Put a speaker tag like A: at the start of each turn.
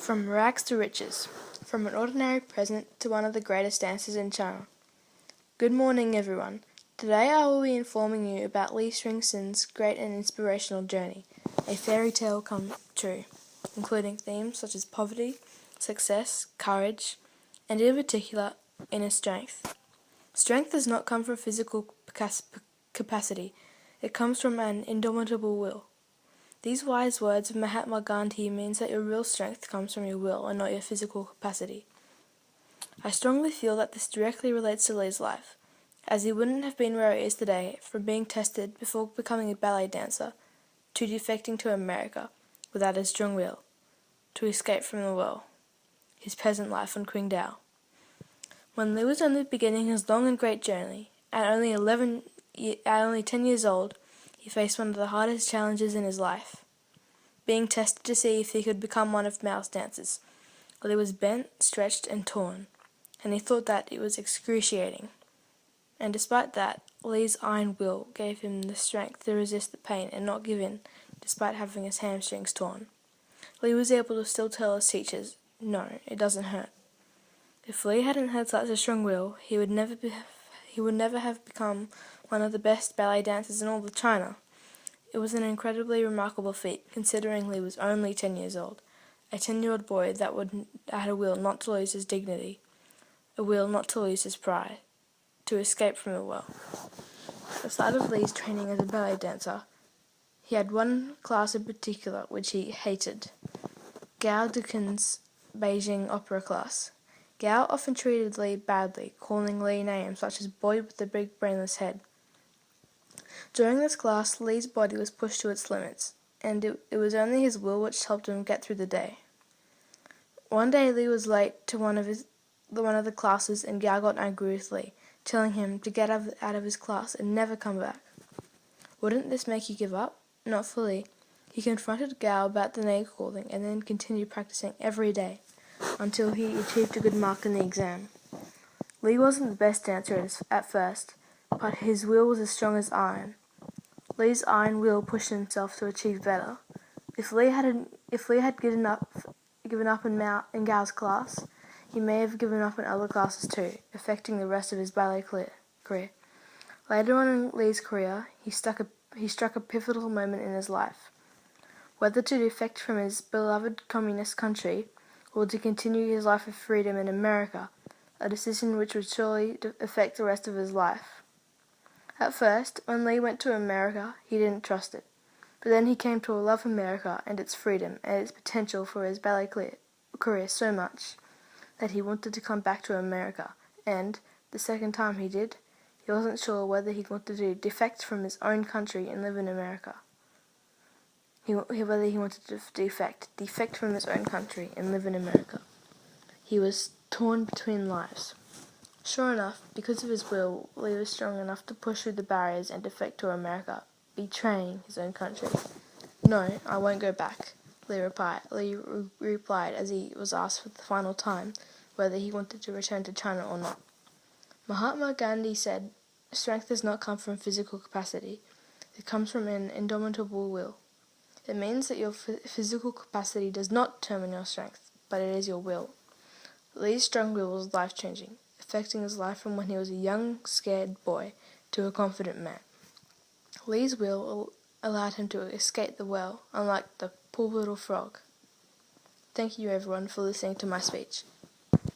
A: From rags to riches, from an ordinary peasant to one of the greatest dancers in China. Good morning, everyone. Today I will be informing you about Lee Stringson's great and inspirational journey, a fairy tale come true, including themes such as poverty, success, courage, and in particular, inner strength. Strength does not come from physical capacity, it comes from an indomitable will. These wise words of Mahatma Gandhi means that your real strength comes from your will and not your physical capacity. I strongly feel that this directly relates to Lee's life, as he wouldn't have been where he is today from being tested before becoming a ballet dancer, to defecting to America without a strong will, to escape from the world, his present life on Qingdao. When Lee was only beginning his long and great journey, at only 10 years old, he faced one of the hardest challenges in his life, being tested to see if he could become one of Mao's dancers. Lee was bent, stretched, and torn, and he thought that it was excruciating. And despite that, Lee's iron will gave him the strength to resist the pain and not give in, despite having his hamstrings torn. Lee was able to still tell his teachers, "No, it doesn't hurt." If Lee hadn't had such a strong will, he would never have become one of the best ballet dancers in all of China. It was an incredibly remarkable feat, considering Lee was only 10 years old, a 10-year-old boy that had a will not to lose his dignity, a will not to lose his pride, to escape from the world. Aside of Lee's training as a ballet dancer, he had one class in particular which he hated, Gao Dukin's Beijing opera class. Gao often treated Lee badly, calling Lee names such as boy with the big brainless head. During this class, Lee's body was pushed to its limits, and it was only his will which helped him get through the day. One day Lee was late to one of the classes, and Gao got angry with Lee, telling him to get out of his class and never come back. Wouldn't this make you give up? Not for Lee. He confronted Gao about the name calling and then continued practicing every day, until he achieved a good mark in the exam. Lee wasn't the best dancer at first, but his will was as strong as iron. Lee's iron will pushed himself to achieve better. If Lee had given up in Gao's class, he may have given up in other classes too, affecting the rest of his ballet career. Later on in Lee's career, he struck a pivotal moment in his life. Whether to defect from his beloved communist country or to continue his life of freedom in America, a decision which would surely affect the rest of his life. At first, when Lee went to America, he didn't trust it, but then he came to love America and its freedom and its potential for his ballet career so much that he wanted to come back to America, and, the second time he did, he wasn't sure whether he wanted to defect from his own country and live in America. Whether he wanted to defect from his own country and live in America. He was torn between lives. Sure enough, because of his will, Lee was strong enough to push through the barriers and defect to America, betraying his own country. "No, I won't go back," Lee replied as he was asked for the final time whether he wanted to return to China or not. Mahatma Gandhi said, "Strength does not come from physical capacity. It comes from an indomitable will." It means that your physical capacity does not determine your strength, but it is your will. Lee's strong will was life-changing, affecting his life from when he was a young, scared boy to a confident man. Lee's will allowed him to escape the well, unlike the poor little frog. Thank you, everyone, for listening to my speech.